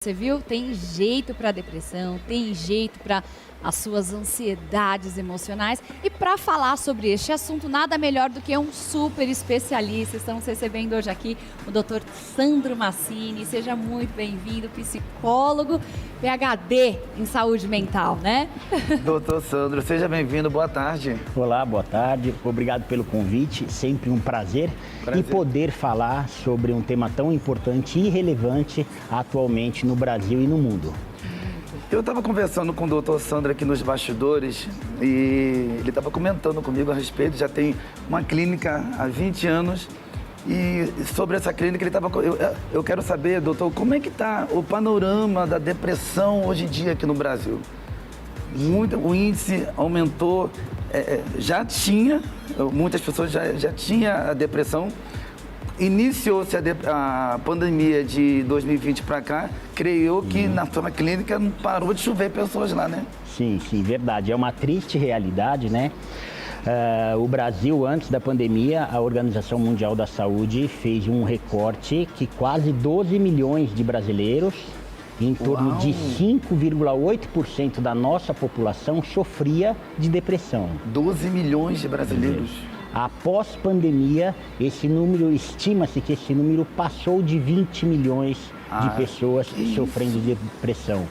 Você viu? Tem jeito para depressão, tem jeito para as suas ansiedades emocionais. E para falar sobre este assunto, nada melhor do que um super especialista. Estamos recebendo hoje aqui o Dr. Sandro Massini. Seja muito bem-vindo, psicólogo, PhD em saúde mental, né? Doutor Sandro, seja bem-vindo, boa tarde. Olá, boa tarde, obrigado pelo convite, sempre um prazer. E poder falar sobre um tema tão importante e relevante atualmente no Brasil e no mundo. Eu estava conversando com o doutor Sandro aqui nos bastidores e ele estava comentando comigo a respeito, já tem uma clínica há 20 anos e sobre essa clínica ele estava... Eu quero saber, doutor, como é que está o panorama da depressão hoje em dia aqui no Brasil? O índice aumentou, muitas pessoas já tinham a depressão. Iniciou-se a pandemia de 2020 para cá, creio que na sua clínica não parou de chover pessoas lá, né? Sim, verdade. É uma triste realidade, né? O Brasil, antes da pandemia, a Organização Mundial da Saúde fez um recorte que quase 12 milhões de brasileiros, em torno de 5,8% da nossa população, sofria de depressão. 12 milhões de brasileiros. Após pandemia, estima-se que esse número passou de 20 milhões de pessoas sofrendo de depressão.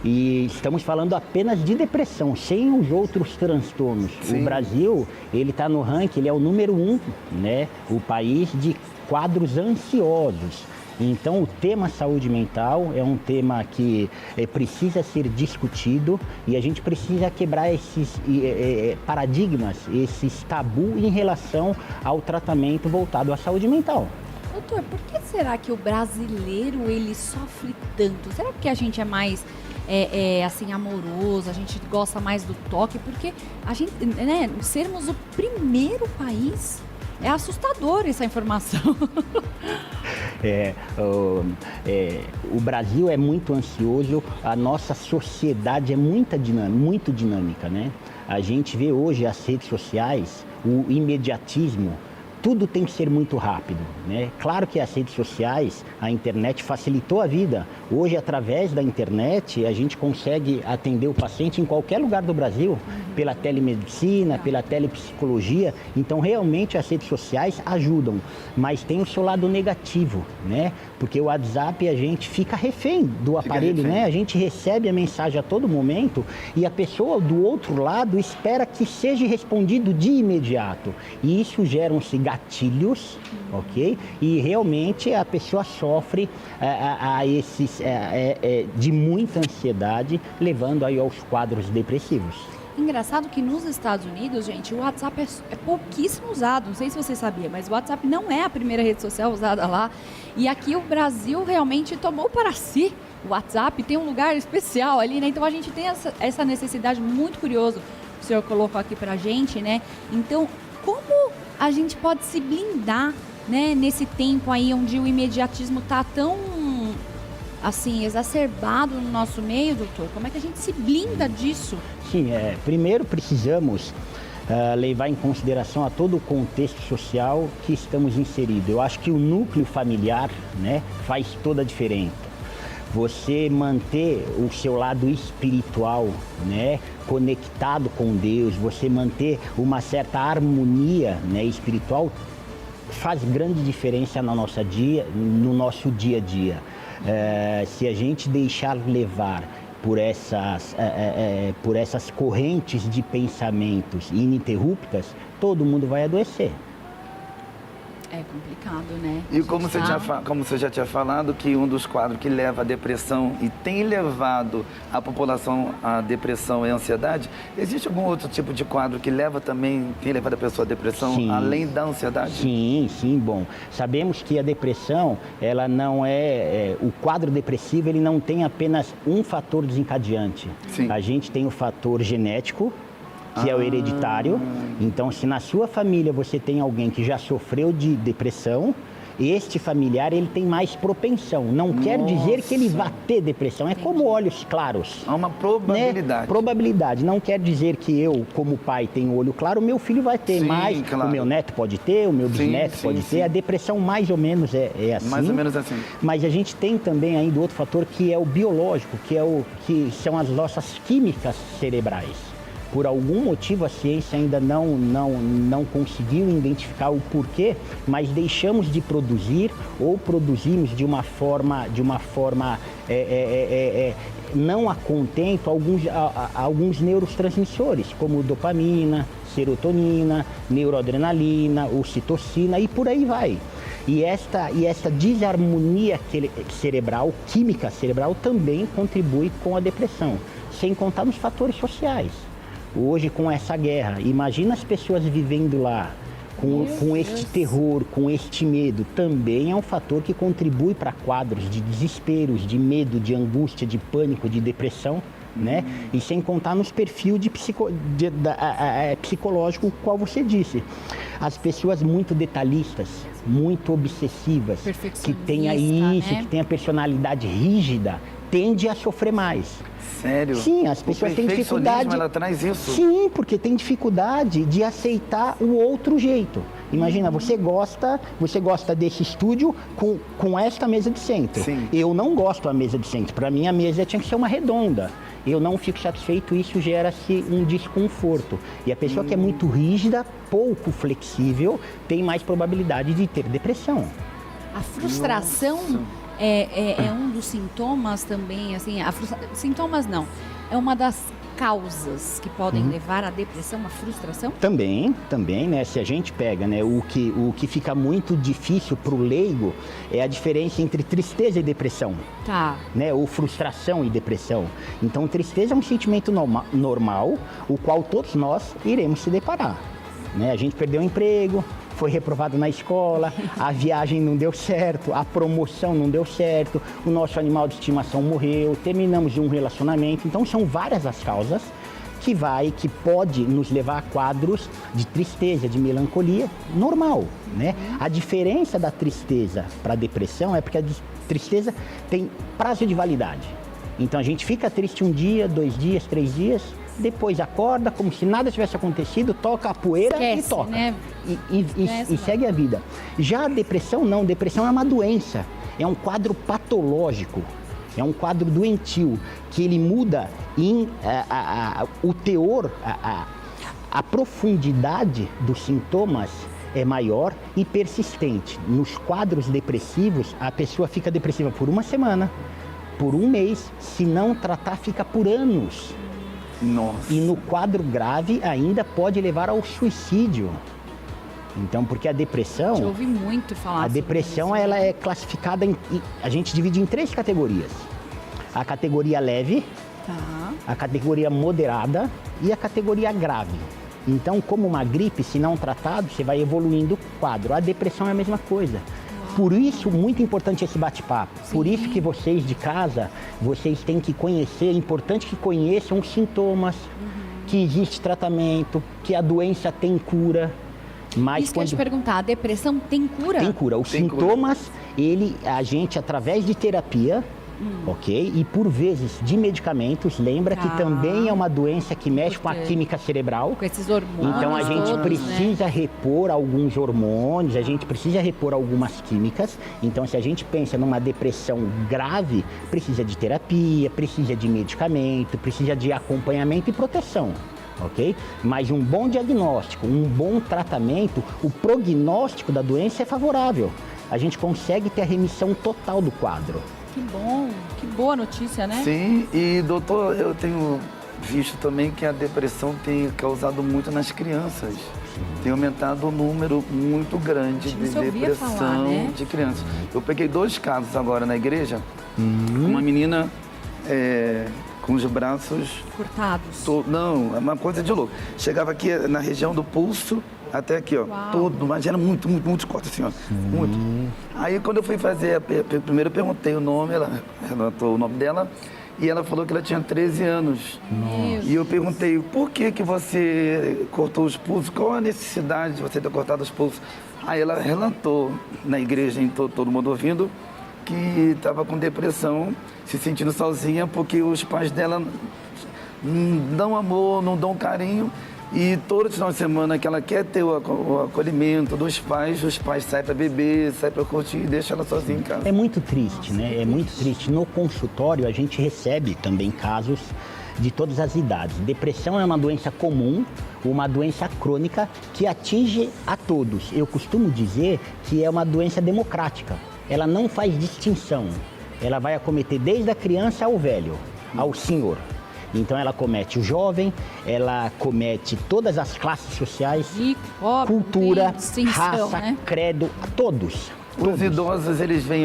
E estamos falando apenas de depressão, sem os outros transtornos. Sim. O Brasil, ele está no ranking, ele é o número 1, né? O país de quadros ansiosos. Então, o tema saúde mental é um tema que precisa ser discutido e a gente precisa quebrar esses paradigmas, esses tabus em relação ao tratamento voltado à saúde mental. Doutor, por que será que o brasileiro ele sofre tanto? Será que a gente é mais assim amoroso, a gente gosta mais do toque? Porque a gente, né, sermos o primeiro país, é assustador essa informação. O Brasil é muito ansioso, a nossa sociedade é muito dinâmica, né? A gente vê hoje as redes sociais, o imediatismo, tudo tem que ser muito rápido, né? Claro que as redes sociais, a internet facilitou a vida. Hoje, através da internet, a gente consegue atender o paciente em qualquer lugar do Brasil, pela telemedicina, pela telepsicologia. Então, realmente, as redes sociais ajudam, mas tem o seu lado negativo, né? Porque o WhatsApp, a gente fica refém do aparelho, né? A gente recebe a mensagem a todo momento e a pessoa do outro lado espera que seja respondido de imediato. E isso gera gatilhos, ok? E realmente a pessoa sofre de muita ansiedade, levando aí aos quadros depressivos. Engraçado que nos Estados Unidos, gente, o WhatsApp é pouquíssimo usado. Não sei se você sabia, mas o WhatsApp não é a primeira rede social usada lá. E aqui o Brasil realmente tomou para si o WhatsApp, tem um lugar especial ali, né? Então a gente tem essa necessidade, muito curioso, que o senhor colocou aqui pra gente, né? Então, como a gente pode se blindar, né, nesse tempo aí onde o imediatismo tá tão, assim, exacerbado no nosso meio, doutor? Como é que a gente se blinda disso? Sim, primeiro precisamos levar em consideração a todo o contexto social que estamos inseridos. Eu acho que o núcleo familiar, né, faz toda a diferença. Você manter o seu lado espiritual, né, conectado com Deus, você manter uma certa harmonia, né, espiritual, faz grande diferença no nosso dia a dia. Se a gente deixar levar por essas correntes de pensamentos ininterruptas, todo mundo vai adoecer. É complicado, né? E como você já tinha falado, que um dos quadros que leva à depressão e tem levado a população à depressão e à ansiedade, existe algum outro tipo de quadro que tem levado a pessoa à depressão, sim, além da ansiedade? Sim, bom. Sabemos que a depressão, ela não o quadro depressivo, ele não tem apenas um fator desencadeante. Sim. A gente tem o fator genético, que é o hereditário. Então, se na sua família você tem alguém que já sofreu de depressão, este familiar ele tem mais propensão. Não quer dizer que ele vá ter depressão. É como olhos claros. Há uma probabilidade. Né? Probabilidade. Não quer dizer que eu, como pai, tenho olho claro, o meu filho vai ter mais. Claro. O meu neto pode ter, o meu bisneto pode ter. A depressão mais ou menos é assim. Mais ou menos assim. Mas a gente tem também ainda outro fator que é o biológico, que são as nossas químicas cerebrais. Por algum motivo a ciência ainda não conseguiu identificar o porquê, mas deixamos de produzir ou produzimos de uma forma não a contento alguns neurotransmissores, como dopamina, serotonina, neuroadrenalina, ocitocina e por aí vai. E esta desarmonia cerebral, química cerebral, também contribui com a depressão, sem contar nos fatores sociais. Hoje, com essa guerra, imagina as pessoas vivendo lá com este terror, com este medo. Também é um fator que contribui para quadros de desesperos, de medo, de angústia, de pânico, de depressão, né? E sem contar nos perfis psicológico, qual você disse. As pessoas muito detalhistas, muito obsessivas, que tenha isso, né? Que tenha personalidade rígida, tende a sofrer mais. Sério? Sim, as pessoas têm dificuldade. Ela traz isso? Sim, porque tem dificuldade de aceitar o outro jeito. Imagina, você gosta desse estúdio com esta mesa de centro. Sim. Eu não gosto da mesa de centro. Para mim, a mesa tinha que ser uma redonda. Eu não fico satisfeito, isso gera-se um desconforto. E a pessoa que é muito rígida, pouco flexível, tem mais probabilidade de ter depressão. A frustração é um dos sintomas também, assim, sintomas não, é uma das causas que podem levar à depressão, à frustração? Também, né? Se a gente pega, né, o que fica muito difícil para o leigo é a diferença entre tristeza e depressão. Tá. Né? Ou frustração e depressão. Então, tristeza é um sentimento normal, o qual todos nós iremos se deparar. Né? A gente perdeu o emprego, foi reprovado na escola, a viagem não deu certo, a promoção não deu certo, o nosso animal de estimação morreu, terminamos um relacionamento. Então são várias as causas que pode nos levar a quadros de tristeza, de melancolia, normal, né? A diferença da tristeza para a depressão é porque a tristeza tem prazo de validade. Então a gente fica triste um dia, 2 dias, 3 dias, depois acorda como se nada tivesse acontecido, toca a poeira. Esquece, e toca. Né? E segue a vida. Já a depressão não, depressão é uma doença, é um quadro patológico, é um quadro doentio, que ele muda o teor, a profundidade dos sintomas é maior e persistente. Nos quadros depressivos, a pessoa fica depressiva por 1 semana, por 1 mês, se não tratar, fica por anos. Nossa. E no quadro grave ainda pode levar ao suicídio. Então, porque a depressão... Eu ouvi muito falar. A depressão, ela é classificada a gente divide em 3 categorias. A categoria leve, a categoria moderada e a categoria grave. Então, como uma gripe, se não tratado, você vai evoluindo o quadro. A depressão é a mesma coisa. Por isso, muito importante esse bate-papo. Por isso que vocês de casa, vocês têm que conhecer, é importante que conheçam os sintomas, que existe tratamento, que a doença tem cura. Mas isso que eu ia te perguntar, a depressão tem cura? Tem cura. Os sintomas, a gente, através de terapia, ok? E por vezes de medicamentos, lembra que também é uma doença que mexe com a química cerebral. Com esses hormônios. Então a gente precisa repor alguns hormônios, a gente precisa repor algumas químicas. Então se a gente pensa numa depressão grave, precisa de terapia, precisa de medicamento, precisa de acompanhamento e proteção. Ok? Mas um bom diagnóstico, um bom tratamento, o prognóstico da doença é favorável. A gente consegue ter a remissão total do quadro. Que bom, que boa notícia, né? Sim, e doutor, eu tenho visto também que a depressão tem causado muito nas crianças. Tem aumentado o número muito grande de depressão de crianças. Eu peguei 2 casos agora na igreja. Uma menina com os braços... cortados. Não, é uma coisa de louco. Chegava aqui na região do pulso, até aqui, ó. Uau. Todo, mas era muito corte, assim, ó. Muito. Aí, quando eu fui fazer, primeiro eu perguntei o nome, ela anotou o nome dela, e ela falou que ela tinha 13 anos. Meu E eu perguntei, por que você cortou os pulsos? Qual a necessidade de você ter cortado os pulsos? Aí ela relatou na igreja, em todo mundo ouvindo, que estava com depressão, se sentindo sozinha, porque os pais dela não dão amor, não dão carinho. E todo final de semana que ela quer ter o acolhimento dos pais, os pais saem para beber, saem para curtir e deixam ela sozinha em casa. É muito triste, né? É muito triste. No consultório, a gente recebe também casos de todas as idades. Depressão é uma doença comum, uma doença crônica que atinge a todos. Eu costumo dizer que é uma doença democrática. Ela não faz distinção. Ela vai acometer desde a criança ao velho, ao senhor. Então ela comete o jovem, ela comete todas as classes sociais, rico, pobre, cultura, distinção, raça, né? credo, todos. Os idosos,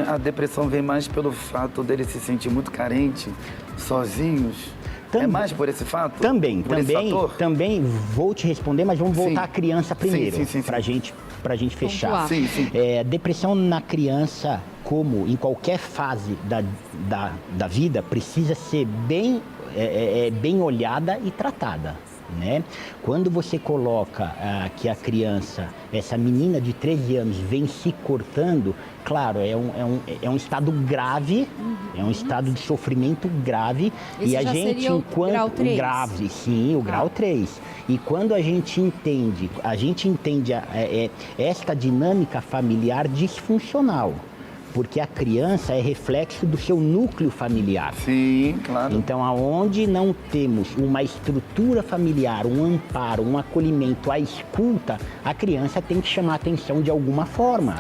a depressão vem mais pelo fato deles se sentir muito carentes, sozinhos. É mais por esse fato? Por esse fator? Também vou te responder, mas vamos voltar Sim. à criança primeiro, Sim. pra gente fechar. Sim. Depressão na criança, como em qualquer fase da vida, precisa ser bem olhada e tratada, né? Quando você coloca que a criança, essa menina de 13 anos, vem se cortando, claro, é um estado grave, é um estado de sofrimento grave. Esse e a já gente, seria o enquanto grau 3? o grave, sim, o grau 3. E quando a gente entende esta dinâmica familiar disfuncional, porque a criança é reflexo do seu núcleo familiar. Sim, claro. Então, aonde não temos uma estrutura familiar, um amparo, um acolhimento, a escuta, a criança tem que chamar atenção de alguma forma.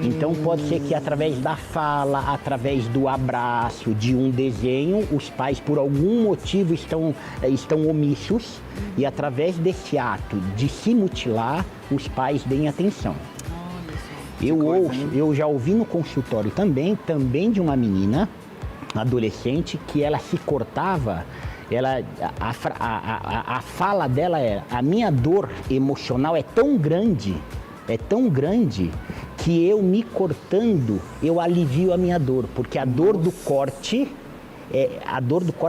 Então, pode ser que através da fala, através do abraço, de um desenho, os pais, por algum motivo, estão omissos e, através desse ato de se mutilar, os pais deem atenção. Eu já ouvi no consultório também de uma menina, adolescente, que ela se cortava, a fala dela era: a minha dor emocional é tão grande, que eu me cortando, eu alivio a minha dor, porque a dor do corte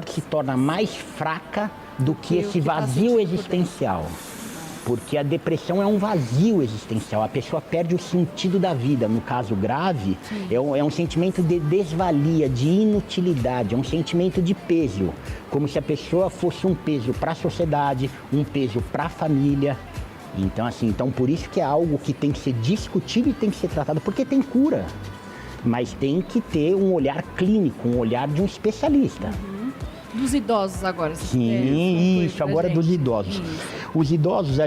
se torna mais fraca do que esse vazio existencial. Porque a depressão é um vazio existencial, a pessoa perde o sentido da vida. No caso grave, é um sentimento de desvalia, de inutilidade, é um sentimento de peso. Como se a pessoa fosse um peso para a sociedade, um peso para a família. Então, por isso que é algo que tem que ser discutido e tem que ser tratado, porque tem cura. Mas tem que ter um olhar clínico, um olhar de um especialista. Dos idosos agora. Sim, isso, agora dos idosos. Isso. Os idosos,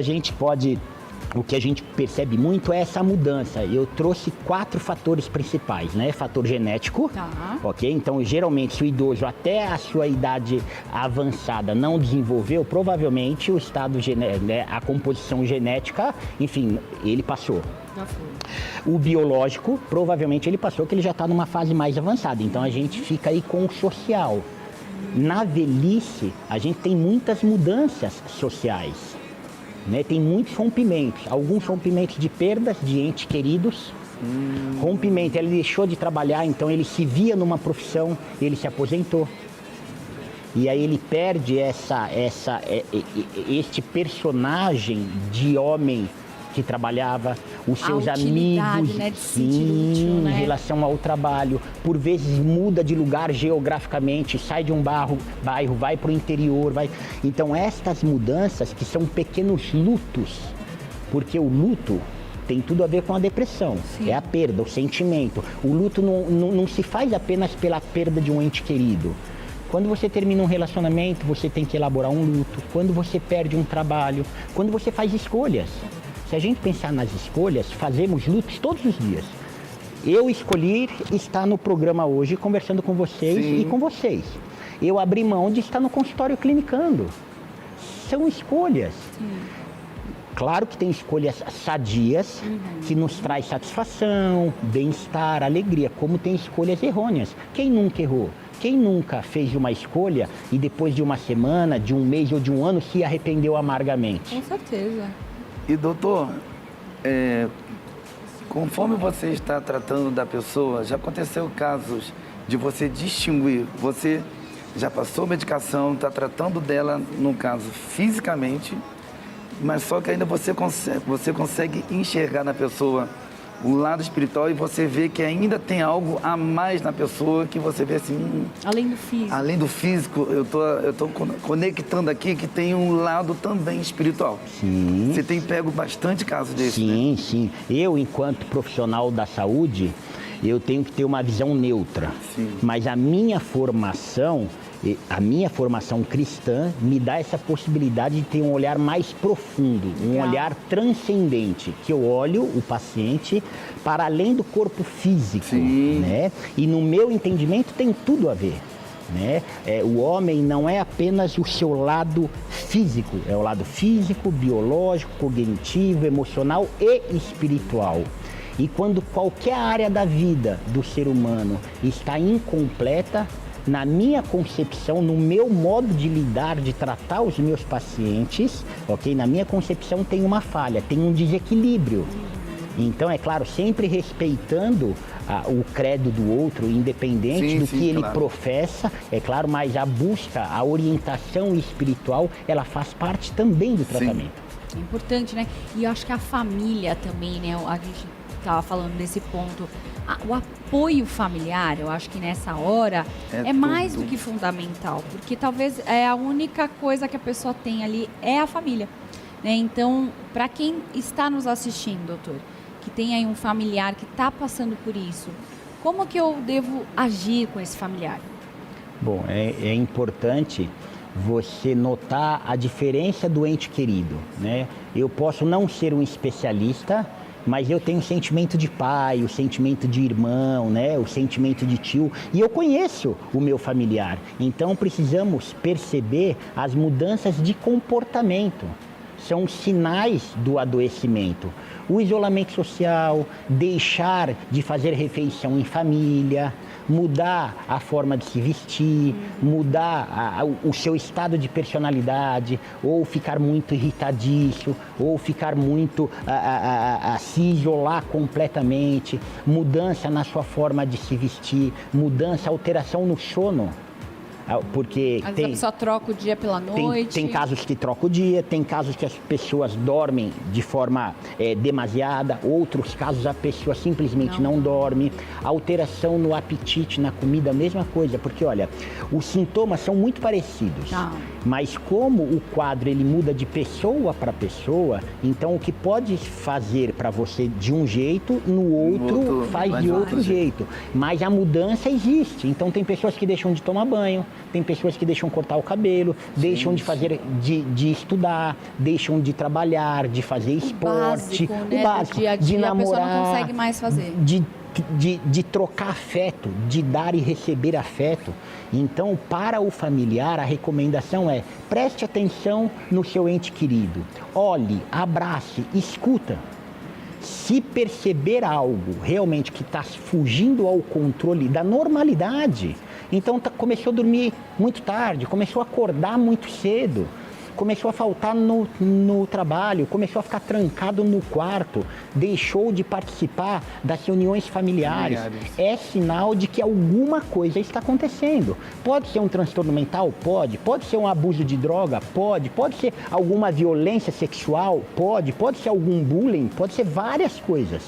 o que a gente percebe muito é essa mudança. Eu trouxe 4 fatores principais, né? Fator genético, ok? Então, geralmente, se o idoso até a sua idade avançada não desenvolveu, provavelmente o estado a composição genética, enfim, ele passou. Já foi. O biológico, provavelmente ele passou, que ele já está numa fase mais avançada. Então, a gente fica aí com o social. Na velhice, a gente tem muitas mudanças sociais, né? Tem muitos rompimentos, alguns rompimentos de perdas de entes queridos. Rompimento, ele deixou de trabalhar, então ele se via numa profissão, ele se aposentou. E aí ele perde este personagem de homem que trabalhava, os seus amigos, né, de sim, útil, né? Em relação ao trabalho. Por vezes muda de lugar geograficamente, sai de um bairro, vai para o interior. Então, estas mudanças que são pequenos lutos, porque o luto tem tudo a ver com a depressão. Sim. É a perda, o sentimento. O luto não se faz apenas pela perda de um ente querido. Quando você termina um relacionamento, você tem que elaborar um luto. Quando você perde um trabalho, quando você faz escolhas. Se a gente pensar nas escolhas, fazemos lutos todos os dias. Eu escolhi estar no programa hoje conversando com vocês e com vocês. Eu abri mão de estar no consultório clinicando. São escolhas. Sim. Claro que tem escolhas sadias, que nos traz satisfação, bem-estar, alegria, como tem escolhas errôneas. Quem nunca errou? Quem nunca fez uma escolha e depois de uma semana, de um mês ou de um ano se arrependeu amargamente? Com certeza. E doutor, conforme você está tratando da pessoa, já aconteceu casos de você distinguir, você já passou medicação, está tratando dela, no caso, fisicamente, mas só que ainda você consegue enxergar na pessoa o lado espiritual e você vê que ainda tem algo a mais na pessoa que você vê assim... Além do físico. Além do físico, eu tô conectando aqui que tem um lado também espiritual. Sim. Você tem pego bastante casos desse, Sim, né? sim. Eu, enquanto profissional da saúde, eu tenho que ter uma visão neutra. Sim. Mas a minha formação cristã me dá essa possibilidade de ter um olhar mais profundo, um olhar transcendente, que eu olho o paciente para além do corpo físico, Sim. né? E no meu entendimento tem tudo a ver. Né? O homem não é apenas o seu lado físico, é o lado físico, biológico, cognitivo, emocional e espiritual. E quando qualquer área da vida do ser humano está incompleta, na minha concepção, no meu modo de lidar, de tratar os meus pacientes, ok? Na minha concepção tem uma falha, tem um desequilíbrio. Então, é claro, sempre respeitando o credo do outro, independente do que ele professa, é claro, mas a busca, a orientação espiritual, ela faz parte também do tratamento. É importante, né? E eu acho que a família também, né? A gente estava falando desse ponto. O apoio familiar, eu acho que nessa hora é mais do que fundamental, porque talvez a única coisa que a pessoa tem ali é a família, né? Então, para quem está nos assistindo, doutor, que tem aí um familiar que está passando por isso, como que eu devo agir com esse familiar? Bom, é importante você notar a diferença do ente querido, né? Eu posso não ser um especialista, mas eu tenho o sentimento de pai, o sentimento de irmão, né? O sentimento de tio, e eu conheço o meu familiar. Então precisamos perceber as mudanças de comportamento. São sinais do adoecimento. O isolamento social, deixar de fazer refeição em família, mudar a forma de se vestir, mudar o seu estado de personalidade, ou ficar muito irritadiço, ou ficar muito se isolar completamente, mudança na sua forma de se vestir, mudança, alteração no sono. Porque às vezes a pessoa troca o dia pela noite. Tem casos que trocam o dia, tem casos que as pessoas dormem de forma demasiada, outros casos a pessoa simplesmente não dorme. Alteração no apetite, na comida, a mesma coisa, porque olha, os sintomas são muito parecidos, mas como o quadro ele muda de pessoa para pessoa, então o que pode fazer para você de um jeito, no outro faz de outro jeito. Mas a mudança existe, então tem pessoas que deixam de tomar banho, tem pessoas que deixam cortar o cabelo, deixam de fazer, de estudar, deixam de trabalhar, de fazer esporte, o básico, dia a dia, de namorar, a pessoa não consegue mais fazer. De trocar afeto, de dar e receber afeto. Então, para o familiar, a recomendação é: preste atenção no seu ente querido, olhe, abrace, escuta. Se perceber algo realmente que está fugindo ao controle da normalidade, então começou a dormir muito tarde, começou a acordar muito cedo, começou a faltar no trabalho, começou a ficar trancado no quarto, deixou de participar das reuniões familiares. É sinal de que alguma coisa está acontecendo. Pode ser um transtorno mental? Pode ser um abuso de droga? Pode ser alguma violência sexual? Pode ser algum bullying? Pode ser várias coisas,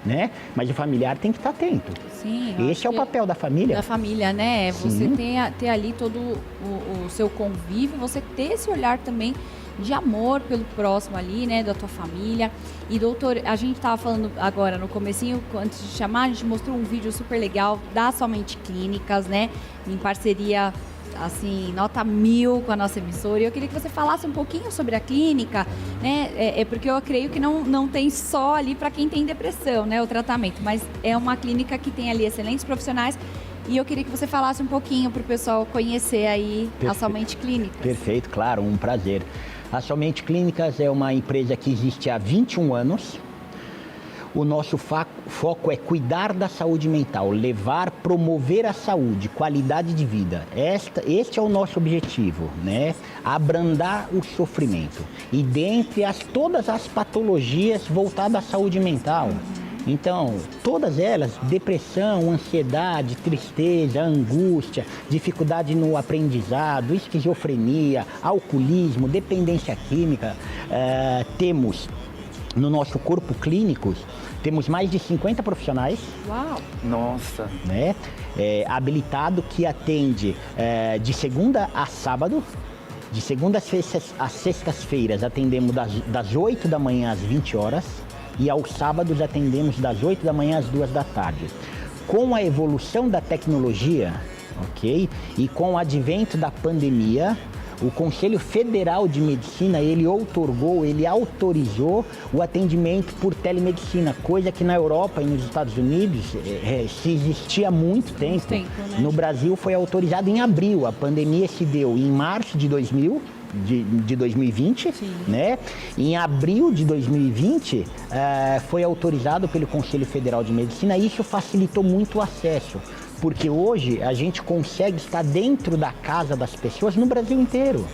né? Mas o familiar tem que estar atento. Sim, esse é o papel da família. Da família, né? Sim. Você ter ali todo o seu convívio, você ter esse olhar também de amor pelo próximo ali, né? Da tua família. E, doutor, a gente estava falando agora no comecinho, antes de chamar, a gente mostrou um vídeo super legal da Somente Clínicas, né? Em parceria, assim, nota 1000 com a nossa emissora. E eu queria que você falasse um pouquinho sobre a clínica, né? Porque eu creio que não tem só ali para quem tem depressão, né? O tratamento, mas é uma clínica que tem ali excelentes profissionais. E eu queria que você falasse um pouquinho para o pessoal conhecer aí a Somente Clínicas. Perfeito, claro, um prazer. A Somente Clínicas é uma empresa que existe há 21 anos. O nosso foco é cuidar da saúde mental, promover a saúde, qualidade de vida. Este é o nosso objetivo, né? Abrandar o sofrimento. E dentre todas as patologias voltadas à saúde mental, Então, todas elas, depressão, ansiedade, tristeza, angústia, dificuldade no aprendizado, esquizofrenia, alcoolismo, dependência química, temos no nosso corpo clínico, temos mais de 50 profissionais. Uau! Nossa! Né? Habilitado que atende de segunda a sábado, de segunda a sextas-feiras atendemos das 8 da manhã às 20 horas e aos sábados atendemos das 8 da manhã às 2 da tarde. Com a evolução da tecnologia, ok? E com o advento da pandemia, o Conselho Federal de Medicina, ele autorizou o atendimento por telemedicina, coisa que na Europa e nos Estados Unidos se existia há muito tempo. Né? No Brasil foi autorizado em abril, a pandemia se deu em março de 2020, né? Em abril de 2020 foi autorizado pelo Conselho Federal de Medicina e isso facilitou muito o acesso. Porque hoje a gente consegue estar dentro da casa das pessoas no Brasil inteiro,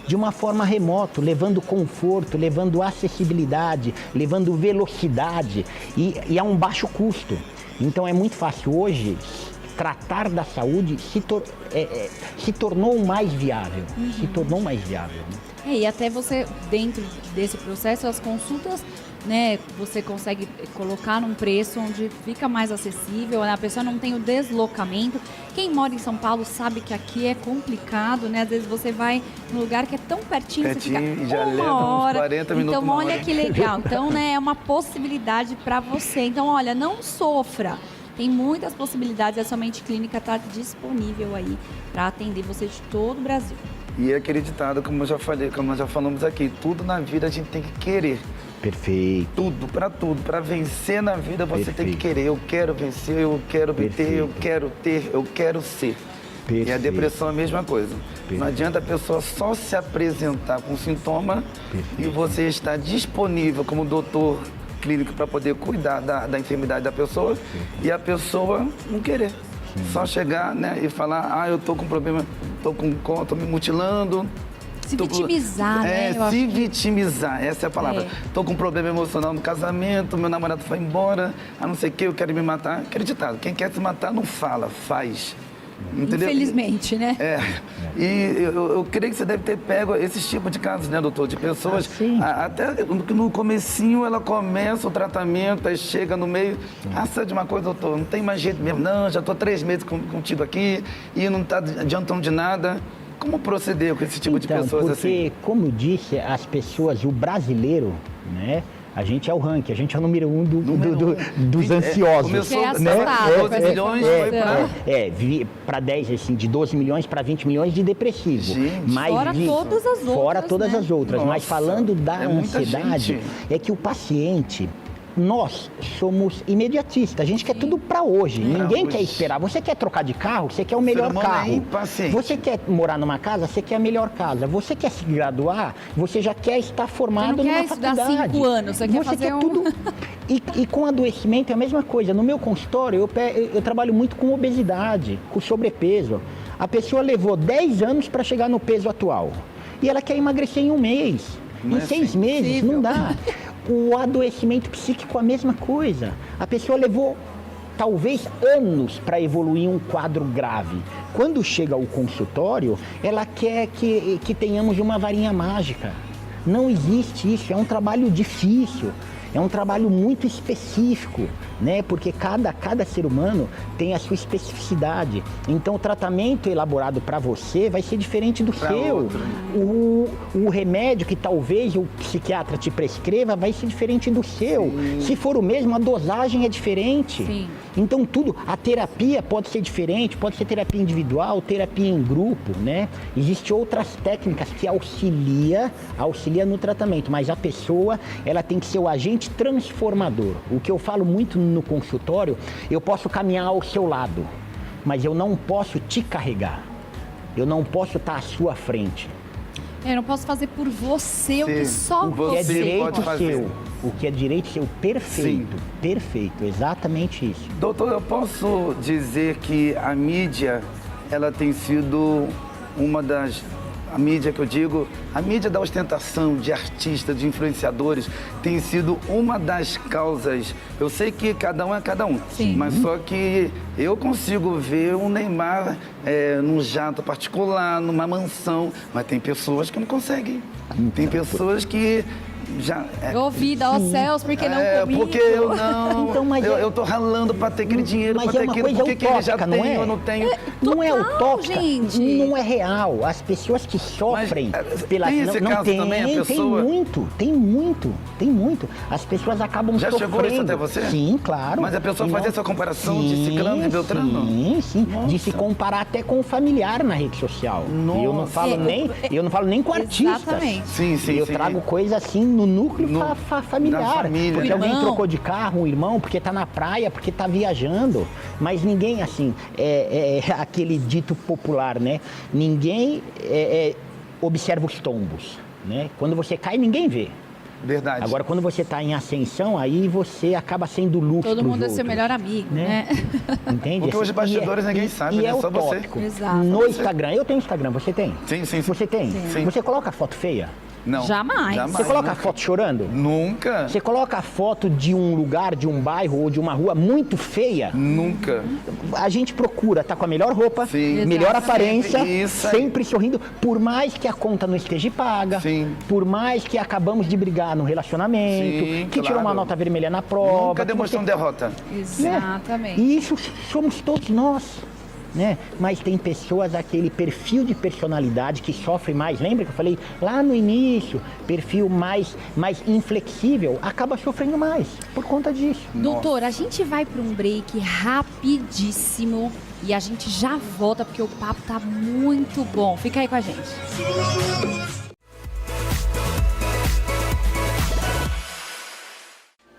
de uma forma remota, levando conforto, levando acessibilidade, levando velocidade e a um baixo custo. Então é muito fácil hoje tratar da saúde se tornou mais viável, se tornou mais viável. Né? E até você, dentro desse processo, as consultas, né, você consegue colocar num preço onde fica mais acessível, né? A pessoa não tem o deslocamento. Quem mora em São Paulo sabe que aqui é complicado, né? Às vezes você vai num lugar que é tão pertinho, você fica e já leva uma hora. uns 40 minutos. Então, olha que legal. Então, né, é uma possibilidade para você. Então, olha, não sofra. Tem muitas possibilidades. A Sua Mente Clínica está disponível aí para atender você de todo o Brasil. E é aquele ditado, como eu já falei, como nós já falamos aqui, tudo na vida a gente tem que querer. Perfeito. Tudo, para vencer na vida você tem que querer. Eu quero vencer, eu quero ter, eu quero ter, eu quero ser. Perfeito. E a depressão é a mesma coisa. Perfeito. Não adianta a pessoa só se apresentar com sintoma e você estar disponível como doutor clínico para poder cuidar da enfermidade da pessoa e a pessoa não querer. Só chegar, né, e falar, eu tô com problema, tô me mutilando. Se vitimizar, né? Vitimizar, essa é a palavra. Tô com um problema emocional no casamento, meu namorado foi embora, não sei o que, eu quero me matar. Acreditado, quem quer se matar não fala, faz. Entendeu? Infelizmente, né? E eu creio que você deve ter pego esses tipos de casos, né, doutor? De pessoas, até no comecinho ela começa o tratamento, aí chega no meio, sabe de uma coisa, doutor, não tem mais jeito mesmo, não, já tô 3 meses contigo aqui e não tá adiantando de nada. Como proceder com esse tipo de pessoas assim? Porque, como eu disse, as pessoas, o brasileiro, né? A gente é o ranking, a gente é o número 1 dos ansiosos. Começou, né? 12 milhões, foi para 10, assim, de 12 milhões para 20 milhões de depressivo. Gente, mas fora todas as outras. Fora todas as outras. Nossa, mas falando da ansiedade, é que o paciente... Nós somos imediatistas, a gente quer tudo para hoje, ninguém quer esperar. Você quer trocar de carro, você quer o melhor carro. Você quer morar numa casa, você quer a melhor casa. Você quer se graduar, você já quer estar formado numa faculdade. Você não quer estudar 5 anos, você quer fazer tudo. E com adoecimento é a mesma coisa. No meu consultório, eu trabalho muito com obesidade, com sobrepeso. A pessoa levou 10 anos para chegar no peso atual e ela quer emagrecer em 1 mês. Em 6 meses, não dá. O adoecimento psíquico é a mesma coisa. A pessoa levou talvez anos para evoluir um quadro grave. Quando chega ao consultório, ela quer que tenhamos uma varinha mágica. Não existe isso, é um trabalho difícil. É um trabalho muito específico, né? Porque cada ser humano tem a sua especificidade. Então, o tratamento elaborado para você vai ser diferente do seu. O remédio que talvez o psiquiatra te prescreva vai ser diferente do seu. Sim. Se for o mesmo, a dosagem é diferente. Sim. Então, a terapia pode ser diferente, pode ser terapia individual, terapia em grupo, né? Existem outras técnicas que auxilia no tratamento, mas a pessoa, ela tem que ser o agente transformador. O que eu falo muito no consultório, eu posso caminhar ao seu lado, mas eu não posso te carregar. Eu não posso estar à sua frente. Eu não posso fazer por você o que só você é direito pode fazer. Seu. O que é direito seu, perfeito. Sim. Perfeito, exatamente isso. Doutor, eu posso dizer que a mídia, ela tem sido uma das a mídia que eu digo, a mídia da ostentação de artistas, de influenciadores, tem sido uma das causas. Eu sei que cada um é cada um, Sim. mas só que eu consigo ver um Neymar num jato particular, numa mansão, mas tem pessoas que não conseguem. Tem pessoas que já... Eu ouvi, dá aos céus, porque não comigo. Porque eu não... Então, mas eu tô ralando pra ter aquele dinheiro, mas pra ter é uma aquilo, coisa porque que ele já utópica, tem, não é? eu não tenho. Não é Total, utópica, gente. não é real. As pessoas que sofrem pela... tem esse não caso tem, também, a pessoa... tem muito. As pessoas acabam Já sofrendo. chegou isso até você? Sim, claro. Mas a pessoa E faz não- essa comparação de Sim, Ciclano e Beltrano? Sim. De Nossa. se comparar até com o familiar na rede social. E eu não Nossa. falo nem com artistas. Exatamente. Sim, Eu trago coisa assim no núcleo familiar. da família. Porque alguém Irmão. trocou de carro, um irmão, porque tá na praia, porque tá viajando. Mas ninguém, assim, é aquele dito popular, né? Ninguém observa os tombos, né? Quando você cai, ninguém vê. Verdade. Agora, quando você está em ascensão, aí você acaba sendo luz Todo pros mundo é seu outros, melhor amigo, né? Entende? Porque os bastidores ninguém sabe, né? É Só você. utópico. Exato. No Você. Instagram, eu tenho Instagram, você tem? Sim. Você tem? Sim. Você coloca foto feia? Não. Jamais. Você coloca nunca. foto chorando? Nunca. Você coloca a foto de um lugar, de um bairro ou de uma rua muito feia? Nunca. A gente procura estar com a melhor roupa, Sim. melhor Exatamente. aparência, Isso aí. sempre sorrindo, por mais que a conta não esteja paga, Sim. por mais que acabamos de brigar no relacionamento, Sim, que tirou uma claro. nota vermelha na prova. Nunca que demonstrou você- derrota. Exatamente. E isso somos todos nós. Né? Mas tem pessoas, aquele perfil de personalidade que sofre mais. Lembra que eu falei lá no início? Perfil mais inflexível, acaba sofrendo mais por conta disso. Doutor, a gente vai para um break rapidíssimo e a gente já volta porque o papo tá muito bom. Fica aí com a gente.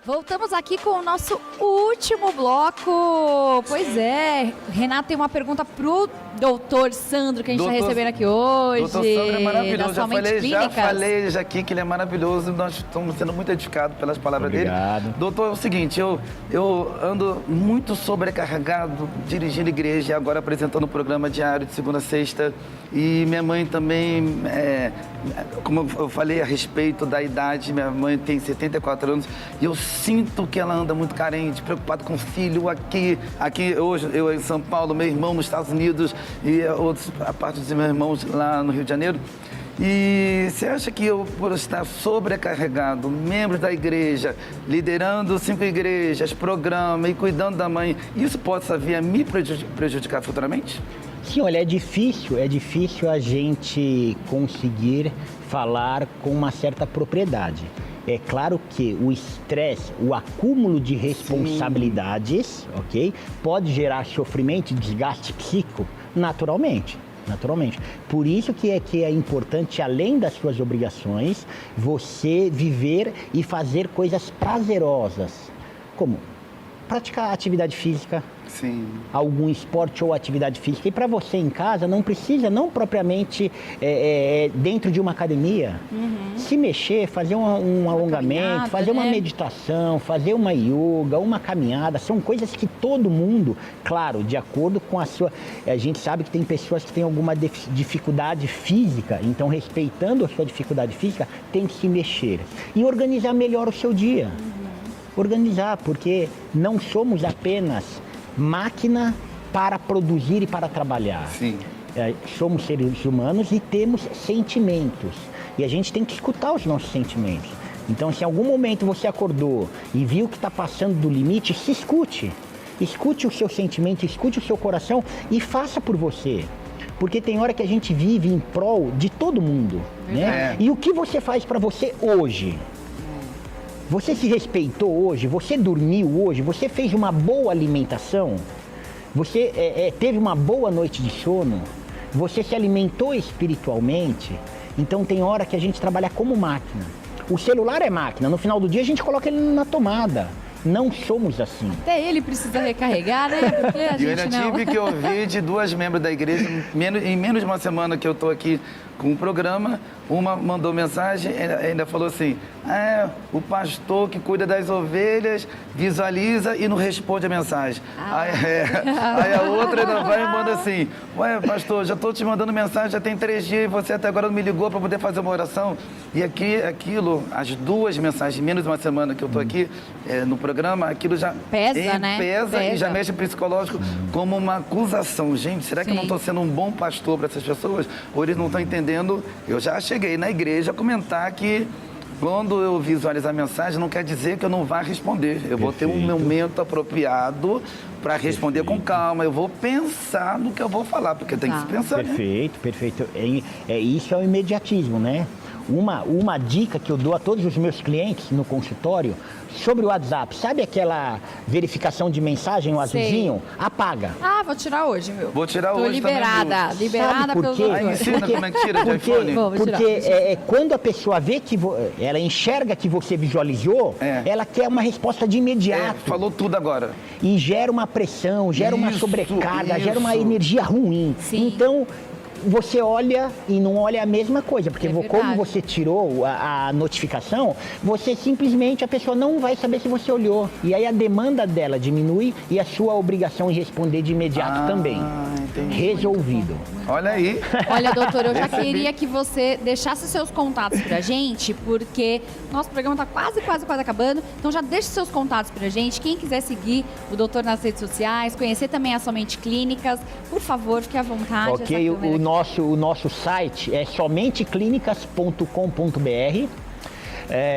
Voltamos aqui com o nosso último bloco. Pois é, Renato tem uma pergunta pro doutor Sandro, que a gente está Doutor- recebendo aqui hoje. Doutor Sandro é maravilhoso. da Já Somente falei Clínicas. já aqui que ele é maravilhoso. Nós estamos sendo muito edificados pelas palavras Obrigado. dele. Doutor, é o seguinte, eu ando muito sobrecarregado dirigindo igreja e agora apresentando o programa diário de segunda a sexta. E minha mãe também, como eu falei a respeito da idade, minha mãe tem 74 anos e eu sinto que ela anda muito carente, preocupada com o filho aqui hoje, eu em São Paulo, meu irmão nos Estados Unidos e a parte dos meus irmãos lá no Rio de Janeiro. E você acha que eu, por estar sobrecarregado, membro da igreja, liderando 5 igrejas, programa e cuidando da mãe, isso possa vir a me prejudicar futuramente? Sim, olha, é difícil a gente conseguir falar com uma certa propriedade. É claro que o estresse, o acúmulo de responsabilidades, ok, pode gerar sofrimento e desgaste psíquico naturalmente. Por isso que é importante, além das suas obrigações, você viver e fazer coisas prazerosas, como praticar atividade física, Sim. algum esporte ou atividade física. E para você em casa, não precisa, não propriamente dentro de uma academia, se mexer, fazer um alongamento, caminhada, fazer uma né? meditação, fazer uma yoga, uma caminhada. São coisas que todo mundo, claro, de acordo com a sua... A gente sabe que tem pessoas que têm alguma dificuldade física, então respeitando a sua dificuldade física, tem que se mexer. E organizar melhor o seu dia. Organizar, porque não somos apenas máquina para produzir e para trabalhar. Sim. Somos seres humanos e temos sentimentos. E a gente tem que escutar os nossos sentimentos. Então, se em algum momento você acordou e viu que está passando do limite, se escute. Escute o seu sentimento, escute o seu coração e faça por você. Porque tem hora que a gente vive em prol de todo mundo, né? E o que você faz para você hoje? Você se respeitou hoje? Você dormiu hoje? Você fez uma boa alimentação? Você teve uma boa noite de sono? Você se alimentou espiritualmente? Então tem hora que a gente trabalha como máquina. O celular é máquina, no final do dia a gente coloca ele na tomada. não somos assim. Até ele precisa recarregar, né? Porque a E eu ainda gente não. tive que ouvir de 2 membros da igreja, em menos de uma semana que eu estou aqui com o programa, uma mandou mensagem, ainda falou assim, o pastor que cuida das ovelhas visualiza e não responde a mensagem. Aí a outra ainda vai e manda assim, ué, pastor, já estou te mandando mensagem, já tem 3 dias e você até agora não me ligou para poder fazer uma oração. E as 2 mensagens, menos de uma semana que eu estou aqui no programa, aquilo já Pesa, né? Pesa e já mexe psicológico como uma acusação. Gente, será que eu não estou sendo um bom pastor para essas pessoas? Ou eles não estão entendendo? Eu já cheguei na igreja a comentar que quando eu visualizar a mensagem, não quer dizer que eu não vá responder. Eu vou ter um momento apropriado para responder com calma. Eu vou pensar no que eu vou falar, porque tem que se pensar. Perfeito, perfeito. Isso é o imediatismo, né? Uma dica que eu dou a todos os meus clientes no consultório sobre o WhatsApp. Sabe aquela verificação de mensagem, o azulzinho? Apaga. Vou tirar hoje, meu. Vou tirar Tô hoje liberada. também, Liberada por pelos quê? doutores. Ensina como é que tira de iPhone. Porque quando a pessoa vê que ela enxerga que você visualizou, ela quer uma resposta de imediato. Falou tudo agora. E gera uma pressão, gera uma sobrecarga, gera uma energia ruim. Sim. Então, você olha e não olha a mesma coisa, porque como você tirou a notificação, você simplesmente, a pessoa não vai saber se você olhou. E aí a demanda dela diminui e a sua obrigação em responder de imediato também. Entendi. Resolvido. Olha aí. Olha, doutor, eu já queria que você deixasse seus contatos pra gente, porque nosso programa tá quase acabando. Então já deixe seus contatos pra gente. Quem quiser seguir o doutor nas redes sociais, conhecer também a Somente Clínicas, por favor, fique à vontade. Ok, o nosso site é somenteclinicas.com.br.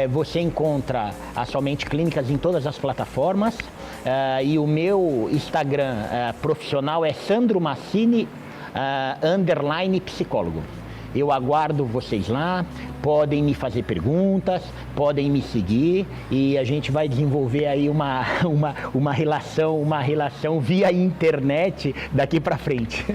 Você encontra a Somente Clínicas em todas as plataformas. E o meu Instagram profissional é Sandro Massini _psicólogo. Eu aguardo vocês lá, podem me fazer perguntas, podem me seguir e a gente vai desenvolver aí uma relação via internet daqui para frente.